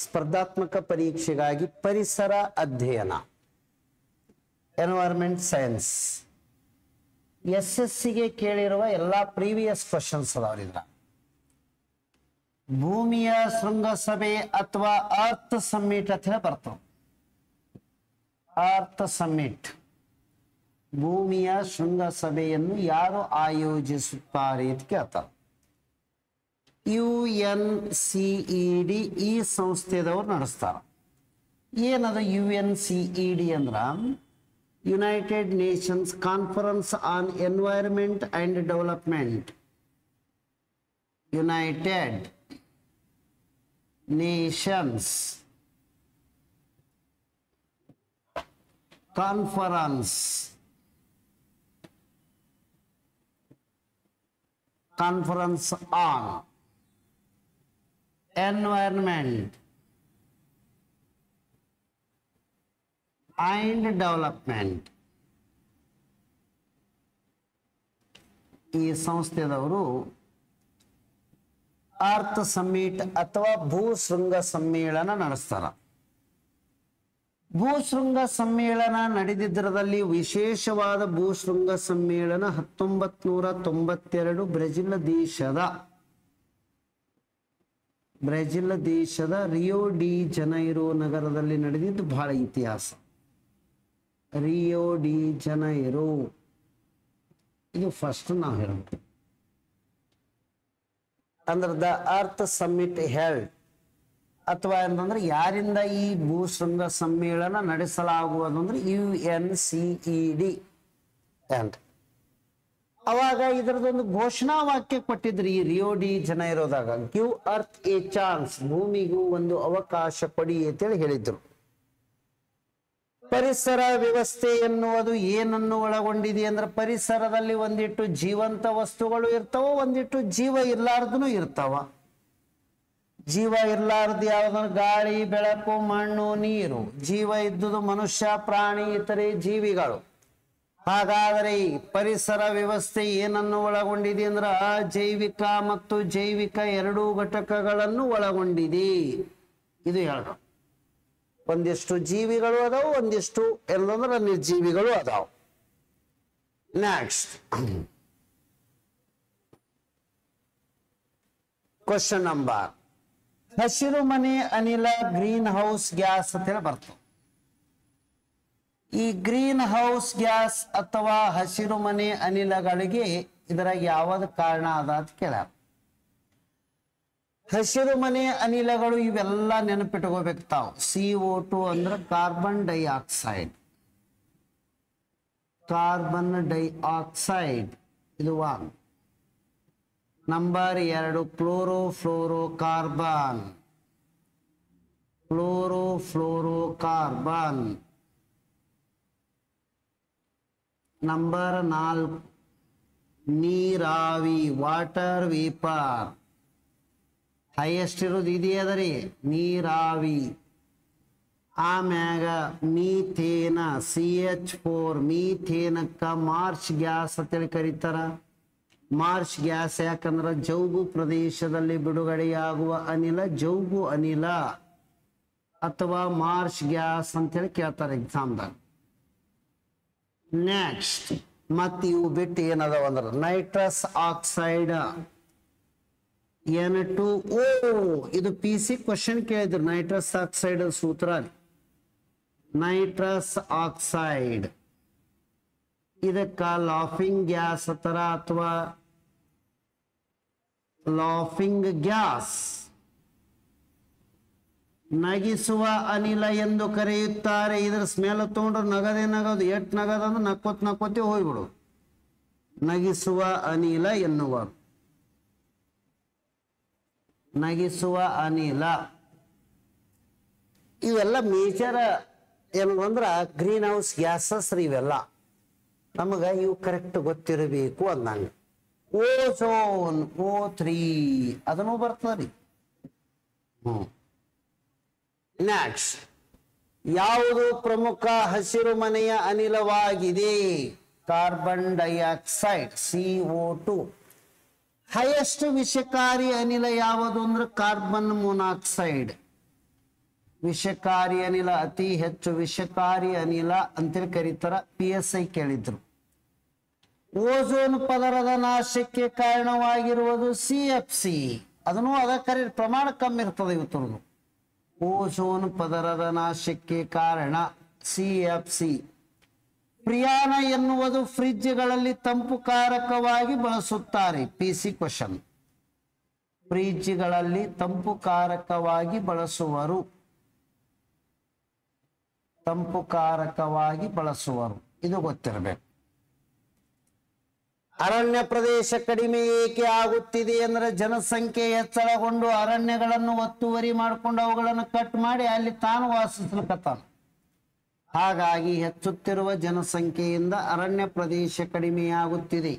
ಸ್ಪರ್ಧಾತ್ಮಕ ಪರೀಕ್ಷೆಗಾಗಿ ಪರಿಸರ ಅಧ್ಯಯನ ಎನ್ವೈರನ್ಮೆಂಟ್ ಸೈನ್ಸ್ SSCಗೆ ಕೇಳಿರುವ ಎಲ್ಲಾ ಪ್ರೀವಿಯಸ್ ಕ್ವಶನ್ಸ್ ಅದಾವ್ರಿದ್ರ ಭೂಮಿಯ ಶೃಂಗಸಭೆ ಅಥವಾ ಅರ್ತ್ ಸಮ್ಮಿಟ್ ಅಂತ ಹೇಳಿ ಬರ್ತಾವ ಅರ್ತ್ ಸಮ್ಮಿಟ್ ಭೂಮಿಯ ಶೃಂಗಸಭೆಯನ್ನು ಯಾರು ಆಯೋಜಿಸುತ್ತಾರೆ ಅಂತ ಕೇಳ್ತಾರೆ UNCED ಈ ಸಂಸ್ಥೆದವರು ನಡೆಸ್ತಾರ ಏನದು UNCED ಅಂದ್ರ United Nations conference on environment and development United Nations conference on environment and development ಈ ಸಂಸ್ಥೆದವರು ಅರ್ತ್ ಸಮ್ಮಿಟ್ ಅಥವಾ ಭೂಶೃಂಗ ಸಮ್ಮೇಳನ ನಡೆಸ್ತಾರ ಭೂಶೃಂಗ ಸಮ್ಮೇಳನ ನಡೆದಿದ್ದರಲ್ಲಿ ವಿಶೇಷವಾದ ಭೂಶೃಂಗ ಸಮ್ಮೇಳನ 1992 ಬ್ರೆಜಿಲ್ ದೇಶದ ರಿಯೋ ಡಿ ಜನೈರೋ ನಗರದಲ್ಲಿ ನಡೆದಿದ್ದು ಬಹಳ ಇತಿಹಾಸ ರಿಯೋ ಡಿ ಜನೈರೋ ಇದು ಫಸ್ಟ್ ನಾವು ಹೇಳಬೇಕು ಅಂದ್ರೆ ದ ಅರ್ತ್ ಸಮ್ಮಿಟ್ ಹೆಲ್ಡ್ ಅಥವಾ ಅಂತಂದ್ರೆ ಯಾರಿಂದ ಈ ಭೂಶೃಂಗ ಸಮ್ಮೇಳನ ನಡೆಸಲಾಗುವುದು ಅಂದ್ರೆ UNCED ಅಂತ ಅವಾಗ ಇದರದೊಂದು ಘೋಷಣಾ ವಾಕ್ಯ ಕೊಟ್ಟಿದ್ರಿ ಈ ರಿಯೋ ಡಿ ಜನೈರೋದಾಗ ಗಿವ್ ಅರ್ತ್ ಎ ಚಾನ್ಸ್ ಭೂಮಿಗೂ ಒಂದು ಅವಕಾಶ ಕೊಡಿ ಅಂತೇಳಿ ಹೇಳಿದ್ರು ಪರಿಸರ ವ್ಯವಸ್ಥೆ ಎನ್ನುವುದು ಏನನ್ನು ಒಳಗೊಂಡಿದೆ ಅಂದ್ರೆ ಪರಿಸರದಲ್ಲಿ ಒಂದಿಟ್ಟು ಜೀವಂತ ವಸ್ತುಗಳು ಇರ್ತಾವ ಒಂದಿಟ್ಟು ಜೀವ ಇರ್ಲಾರ್ದನು ಇರ್ತಾವ ಜೀವ ಇರ್ಲಾರ್ದು ಯಾವ್ದನ್ನ ಗಾಳಿ ಬೆಳಕು ಮಣ್ಣು ನೀರು ಜೀವ ಇದ್ದುದು ಮನುಷ್ಯ ಪ್ರಾಣಿ ಇತರೆ ಜೀವಿಗಳು ಹಾಗಾದರೆ ಪರಿಸರ ವ್ಯವಸ್ಥೆ ಏನನ್ನು ಒಳಗೊಂಡಿದೆ ಅಂದ್ರೆ ಅಜೈವಿಕ ಮತ್ತು ಜೈವಿಕ ಎರಡೂ ಘಟಕಗಳನ್ನು ಒಳಗೊಂಡಿದೆ ಇದು ಹೇಳೋಣ ಒಂದಿಷ್ಟು ಜೀವಿಗಳು ಅದಾವು ಒಂದಿಷ್ಟು ಎಲ್ಲಂದ್ರೆ ನಿರ್ಜೀವಿಗಳು ಅದಾವು ನೆಕ್ಸ್ಟ್ ಕ್ವಶನ್ ನಂಬರ್ ಹಸಿರು ಮನೆ ಅನಿಲ ಗ್ರೀನ್ ಹೌಸ್ ಗ್ಯಾಸ್ ಅಂತ ಹೇಳಿ ಬರ್ತದೆ ಈ ಗ್ರೀನ್ ಹೌಸ್ ಗ್ಯಾಸ್ ಅಥವಾ ಹಸಿರು ಮನೆ ಅನಿಲಗಳಿಗೆ ಇದರಾಗ ಯಾವ್ದು ಕಾರಣ ಅದ ಅಂತ ಕೇಳ್ಯಾರ ಹಸಿರು ಮನೆ ಅನಿಲಗಳು ಇವೆಲ್ಲ ನೆನಪಿಟ್ಕೋಬೇಕು ತಾವು CO2 ಅಂದ್ರೆ ಕಾರ್ಬನ್ ಡೈಆಕ್ಸೈಡ್ ಇದು 1 ನಂಬರ್ 2 ಕ್ಲೋರೋಫ್ಲೋರೋಕಾರ್ಬನ್ ನಂಬರ್ 4 ನೀರಾವಿ ವಾಟರ್ ವೇಪರ್ ಹೈಯೆಸ್ಟ್ ಇರೋದು ಇದೆಯದರಿ ನೀರಾವಿ ಆಮ್ಯಾಗ ಮೀಥೇನ CH4 ಮೀಥೇನಕ್ಕ ಮಾರ್ಚ್ ಗ್ಯಾಸ್ ಅಂತೇಳಿ ಕರೀತಾರ ಮಾರ್ಚ್ ಗ್ಯಾಸ್ ಯಾಕಂದ್ರೆ ಜೌಗು ಪ್ರದೇಶದಲ್ಲಿ ಬಿಡುಗಡೆಯಾಗುವ ಅನಿಲ ಜೌಗು ಅನಿಲ ಅಥವಾ ಮಾರ್ಚ್ ಗ್ಯಾಸ್ ಅಂತೇಳಿ ಕೇಳ್ತಾರೆ ಎಕ್ಸಾಮ್ದಾಗ ನೆಕ್ಸ್ಟ್ ಮತ್ತೆ ಇವು ಬಿಟ್ಟು ಏನದಾವ ಅಂದ್ರೆ ನೈಟ್ರಸ್ ಆಕ್ಸೈಡ್ N2O ಇದು PC ಕ್ವಶನ್ ಕೇಳಿದ್ರು ನೈಟ್ರಸ್ ಆಕ್ಸೈಡ್ ಸೂತ್ರ ನೈಟ್ರಸ್ ಆಕ್ಸೈಡ್ ಇದಕ್ಕ ಲಾಫಿಂಗ್ ಗ್ಯಾಸ್ ತರ ಅಥವಾ ಲಾಫಿಂಗ್ ಗ್ಯಾಸ್ ನಗಿಸುವ ಅನಿಲ ಎಂದು ಕರೆಯುತ್ತಾರೆ ಇದರ ಸ್ಮೆಲ್ ತಗೊಂಡ್ರೆ ನಗದೇ ನಗದು ಎಟ್ ನಗದ ಅಂದ್ರೆ ನಕ್ಕೋತಿ ಹೋಗ್ಬಿಡು ನಗಿಸುವ ಅನಿಲ ಎನ್ನುವ ನಗಿಸುವ ಅನಿಲ ಇವೆಲ್ಲ ಮೇಜರ್ ಏನು ಅಂದ್ರ ಗ್ರೀನ್ ಹೌಸ್ ಗ್ಯಾಸಸ್ ಇವೆಲ್ಲ ನಮಗ ಇವು ಕರೆಕ್ಟ್ ಗೊತ್ತಿರಬೇಕು ಅಂದಂಗ ಓಝೋನ್ O3 ಅದನ್ನು ಬರ್ತದ್ರಿ ನೆಕ್ಸ್ಟ್ ಯಾವುದು ಪ್ರಮುಖ ಹಸಿರು ಮನೆಯ ಅನಿಲವಾಗಿದೆ ಕಾರ್ಬನ್ ಡೈಆಕ್ಸೈಡ್ CO2 ಹೈಯೆಸ್ಟ್ ವಿಷಕಾರಿ ಅನಿಲ ಯಾವುದು ಅಂದ್ರೆ ಕಾರ್ಬನ್ ಮೊನಾಕ್ಸೈಡ್ ವಿಷಕಾರಿ ಅನಿಲ, ಅತಿ ಹೆಚ್ಚು ವಿಷಕಾರಿ ಅನಿಲ ಅಂತೇಳಿ ಕರೀತಾರ. PSI ಕೇಳಿದ್ರು. ಓಝೋನ್ ಪದರದ ನಾಶಕ್ಕೆ ಕಾರಣವಾಗಿರುವುದು CFC. ಅದನ್ನು ಅದ ಪ್ರಮಾಣ ಕಮ್ಮಿ ಇರ್ತದೆ ಇವತ್ತರದು. ಓಝೋನ್ ಪದರದ ನಾಶಕ್ಕೆ ಕಾರಣ CFC. ಪ್ರಿಯಾಣ ಎನ್ನುವುದು ಫ್ರಿಡ್ಜ್ಗಳಲ್ಲಿ ತಂಪುಕಾರಕವಾಗಿ ಬಳಸುತ್ತಾರೆ. PC question. ಫ್ರಿಡ್ಜ್ಗಳಲ್ಲಿ ತಂಪುಕಾರಕವಾಗಿ ಬಳಸುವರು. ಇದು ಗೊತ್ತಿರಬೇಕು. ಅರಣ್ಯ ಪ್ರದೇಶ ಕಡಿಮೆ ಏಕೆ ಆಗುತ್ತಿದೆ ಅಂದ್ರೆ ಜನಸಂಖ್ಯೆ ಹೆಚ್ಚಳಗೊಂಡು ಅರಣ್ಯಗಳನ್ನು ಒತ್ತುವರಿ ಮಾಡಿಕೊಂಡು ಅವುಗಳನ್ನು ಕಟ್ ಮಾಡಿ ಅಲ್ಲಿ ತಾನು ವಾಸಿಸಲಿಕತ್ತಾನ. ಹಾಗಾಗಿ ಹೆಚ್ಚುತ್ತಿರುವ ಜನಸಂಖ್ಯೆಯಿಂದ ಅರಣ್ಯ ಪ್ರದೇಶ ಕಡಿಮೆಯಾಗುತ್ತಿದೆ.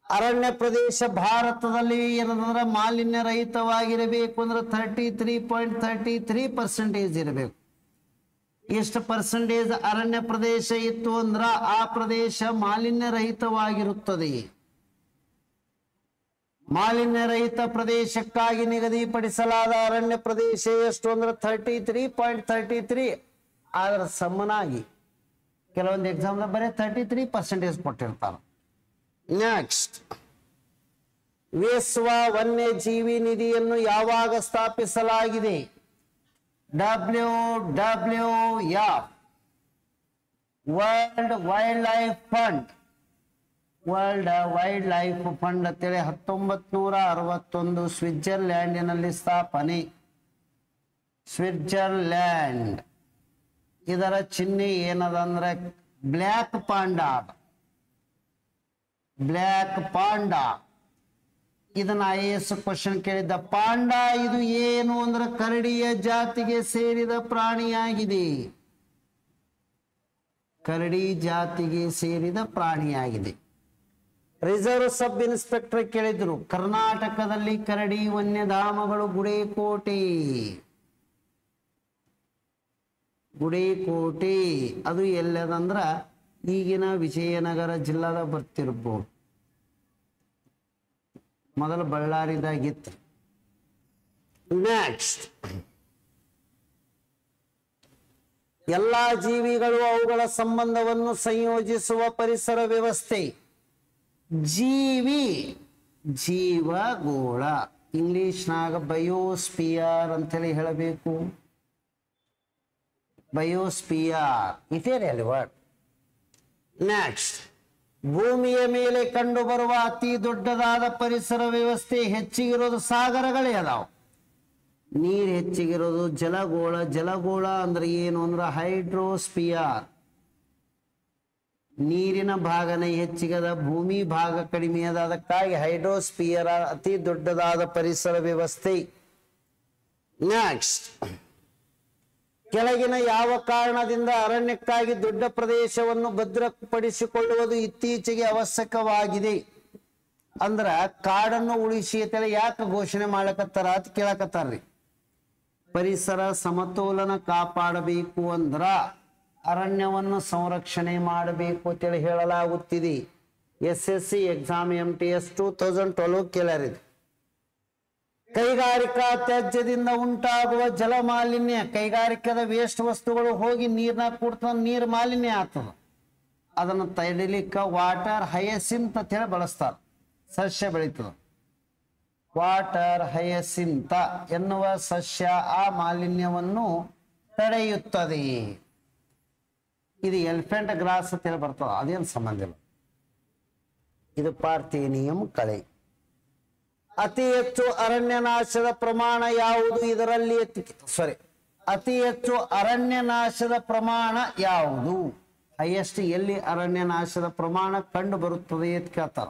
ಅರಣ್ಯ ಪ್ರದೇಶ ಭಾರತದಲ್ಲಿ ಏನಂದ್ರೆ ಮಾಲಿನ್ಯ ರಹಿತವಾಗಿರಬೇಕು ಅಂದ್ರೆ 33.33% ಇರಬೇಕು. ಎಷ್ಟು ಪರ್ಸೆಂಟೇಜ್ ಅರಣ್ಯ ಪ್ರದೇಶ ಇತ್ತು ಅಂದ್ರ ಆ ಪ್ರದೇಶ ಮಾಲಿನ್ಯ ರಹಿತವಾಗಿರುತ್ತದೆ. ಮಾಲಿನ್ಯ ರಹಿತ ಪ್ರದೇಶಕ್ಕಾಗಿ ನಿಗದಿಪಡಿಸಲಾದ ಅರಣ್ಯ ಪ್ರದೇಶ ಎಷ್ಟು ಅಂದ್ರೆ 33.33. ಅದರ ಸಮನಾಗಿ ಕೆಲವೊಂದು ಎಕ್ಸಾಮ್ ಬರೀ 33% ಕೊಟ್ಟಿರ್ತಾರೆ. ನೆಕ್ಸ್ಟ್, ವಿಶ್ವ ವನ್ಯಜೀವಿ ನಿಧಿಯನ್ನು ಯಾವಾಗ ಸ್ಥಾಪಿಸಲಾಗಿದೆ? WWF, world wild life fund. World wild life fund ಅಂತೇಳಿ 1961 ಸ್ವಿಟ್ಜರ್ಲ್ಯಾಂಡಿನಲ್ಲಿ ಸ್ಥಾಪನೆ. ಸ್ವಿಟ್ಜರ್ಲ್ಯಾಂಡ್. ಇದರ ಚಿಹ್ನೆ ಏನದಂದ್ರೆ ಬ್ಲ್ಯಾಕ್ ಪಾಂಡಾ. Black panda. ಇದನ್ನ IAS ಕ್ವಶನ್ ಕೇಳಿದ್ದ. ಪಾಂಡಾ ಇದು ಏನು ಅಂದ್ರೆ ಕರಡಿಯ ಜಾತಿಗೆ ಸೇರಿದ ಪ್ರಾಣಿಯಾಗಿದೆ. ಕರಡಿ ಜಾತಿಗೆ ಸೇರಿದ ಪ್ರಾಣಿಯಾಗಿದೆ. ರಿಸರ್ವ್ ಸಬ್ ಇನ್ಸ್ಪೆಕ್ಟರ್ ಕೇಳಿದ್ರು. ಕರ್ನಾಟಕದಲ್ಲಿ ಕರಡಿ ವನ್ಯಧಾಮಗಳು ಗುಡೇಕೋಟೆ. ಗುಡೇಕೋಟೆ ಅದು ಎಲ್ಲದಂದ್ರ ಈಗಿನ ವಿಜಯನಗರ ಜಿಲ್ಲಾದ ಬರ್ತಿರ್ಬೋದು. ಮೊದಲು ಬಳ್ಳಾರಿದಾಗಿತ್ತು. ನೆಕ್ಸ್ಟ್, ಎಲ್ಲಾ ಜೀವಿಗಳು ಅವುಗಳ ಸಂಬಂಧವನ್ನು ಸಂಯೋಜಿಸುವ ಪರಿಸರ ವ್ಯವಸ್ಥೆ. ಜೀವಿ, ಜೀವಗೋಳ. ಇಂಗ್ಲಿಷ್ನಾಗ ಬಯೋಸ್ಪಿಯರ್ ಅಂತೇಳಿ ಹೇಳಬೇಕು. ಬಯೋಸ್ಪಿಯರ್ ಇಟ್ ಏನ್ ವರ್ಡ್. ನೆಕ್ಸ್ಟ್, ಭೂಮಿಯ ಮೇಲೆ ಕಂಡು ಬರುವ ಅತಿ ದೊಡ್ಡದಾದ ಪರಿಸರ ವ್ಯವಸ್ಥೆ ಹೆಚ್ಚಿಗಿರೋದು ಸಾಗರಗಳೇ ಅದಾವ. ನೀರು ಹೆಚ್ಚಿಗಿರೋದು ಜಲಗೋಳ. ಜಲಗೋಳ ಅಂದ್ರೆ ಏನು ಅಂದ್ರೆ ಹೈಡ್ರೋಸ್ಪಿಯರ್. ನೀರಿನ ಭಾಗನೇ ಹೆಚ್ಚಿಗದ, ಭೂಮಿ ಭಾಗ ಕಡಿಮೆ ಅದ. ಅದಕ್ಕಾಗಿ ಹೈಡ್ರೋಸ್ಪಿಯರ್ ಅತಿ ದೊಡ್ಡದಾದ ಪರಿಸರ ವ್ಯವಸ್ಥೆ. ನೆಕ್ಸ್ಟ್, ಕೆಳಗಿನ ಯಾವ ಕಾರಣದಿಂದ ಅರಣ್ಯಕ್ಕಾಗಿ ದೊಡ್ಡ ಪ್ರದೇಶವನ್ನು ಭದ್ರಪಡಿಸಿಕೊಳ್ಳುವುದು ಇತ್ತೀಚೆಗೆ ಅವಶ್ಯಕವಾಗಿದೆ? ಅಂದ್ರ ಕಾಡನ್ನು ಉಳಿಸಿ ಅಂತೇಳಿ ಯಾಕೆ ಘೋಷಣೆ ಮಾಡಕತ್ತಾರ ಅಂತ ಕೇಳಕತ್ತಾರ್ರಿ. ಪರಿಸರ ಸಮತೋಲನ ಕಾಪಾಡಬೇಕು ಅಂದ್ರ ಅರಣ್ಯವನ್ನು ಸಂರಕ್ಷಣೆ ಮಾಡಬೇಕು ಅಂತೇಳಿ ಹೇಳಲಾಗುತ್ತಿದೆ. SSC exam MTS 2012 ಕೇಳರಿದೆ. ಕೈಗಾರಿಕಾ ತ್ಯಾಜ್ಯದಿಂದ ಉಂಟಾಗುವ ಜಲ ಮಾಲಿನ್ಯ. ಕೈಗಾರಿಕದ ವೇಸ್ಟ್ ವಸ್ತುಗಳು ಹೋಗಿ ನೀರ್ನಾಗ ಕೂಡ್ತದ, ನೀರು ಮಾಲಿನ್ಯ ಆಗ್ತದ. ಅದನ್ನು ತಡಿಲಿಕ್ಕ ವಾಟರ್ ಹಯಸಿಂತ್ ಅಂತ ಹೇಳಿ ಬಳಸ್ತಾರ. ಸಸ್ಯ ಬೆಳೀತದ. ವಾಟರ್ ಹಯಸಿಂತ ಎನ್ನುವ ಸಸ್ಯ ಆ ಮಾಲಿನ್ಯವನ್ನು ತಡೆಯುತ್ತದೆ. ಇದು ಎಲಿಫೆಂಟ್ ಗ್ರಾಸ್ ಅಂತ ಹೇಳಿ ಬರ್ತದ. ಅದೇನು ಸಂಬಂಧ ಇಲ್ಲ. ಇದು ಪಾರ್ಥೇನಿಯಂ ಕಳೆ. ಅತಿ ಹೆಚ್ಚು ಅರಣ್ಯ ನಾಶದ ಪ್ರಮಾಣ ಯಾವುದು? ಇದರಲ್ಲಿ ಅತಿ ಹೆಚ್ಚು ಅರಣ್ಯ ನಾಶದ ಪ್ರಮಾಣ ಯಾವುದು? ಹೈಯೆಸ್ಟ್ ಎಲ್ಲಿ ಅರಣ್ಯ ನಾಶದ ಪ್ರಮಾಣ ಕಂಡು ಬರುತ್ತದೆ ಅಂತ ಕೇಳ್ತಾರ.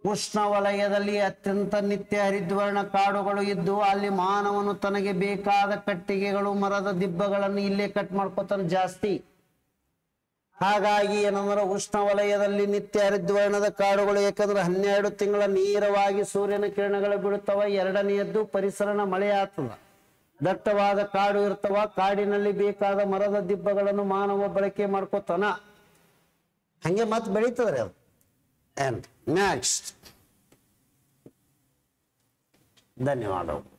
ಉಷ್ಣವಲಯದಲ್ಲಿ ಅತ್ಯಂತ ನಿತ್ಯ ಹರಿದ್ವರ್ಣ ಕಾಡುಗಳು ಇದ್ದು ಅಲ್ಲಿ ಮಾನವನು ತನಗೆ ಬೇಕಾದ ಕಟ್ಟಿಗೆಗಳು ಮರದ ದಿಬ್ಬಗಳನ್ನು ಇಲ್ಲೇ ಕಟ್ ಮಾಡ್ಕೊತಾನೆ ಜಾಸ್ತಿ. ಹಾಗಾಗಿ ಏನಂದ್ರೆ ಉಷ್ಣವಲಯದಲ್ಲಿ ನಿತ್ಯ ಹರಿದ್ವರ್ಣದ ಕಾಡುಗಳು. ಯಾಕಂದ್ರೆ 12 ತಿಂಗಳ ನೇರವಾಗಿ ಸೂರ್ಯನ ಕಿರಣಗಳು ಬೀಳುತ್ತವ. ಎರಡನೆಯದ್ದು ಪರಿಸರನ ಮಳೆ ಆಗ್ತದ. ದಟ್ಟವಾದ ಕಾಡು ಇರ್ತವ. ಕಾಡಿನಲ್ಲಿ ಬೇಕಾದ ಮರದ ದಿಬ್ಬಗಳನ್ನು ಮಾನವ ಬಳಕೆ ಮಾಡ್ಕೋತಾನ. ಹಂಗೆ ಮತ್ತೆ ಬೆಳೀತದ್ರಿ ಅದು. And next, ಧನ್ಯವಾದಗಳು.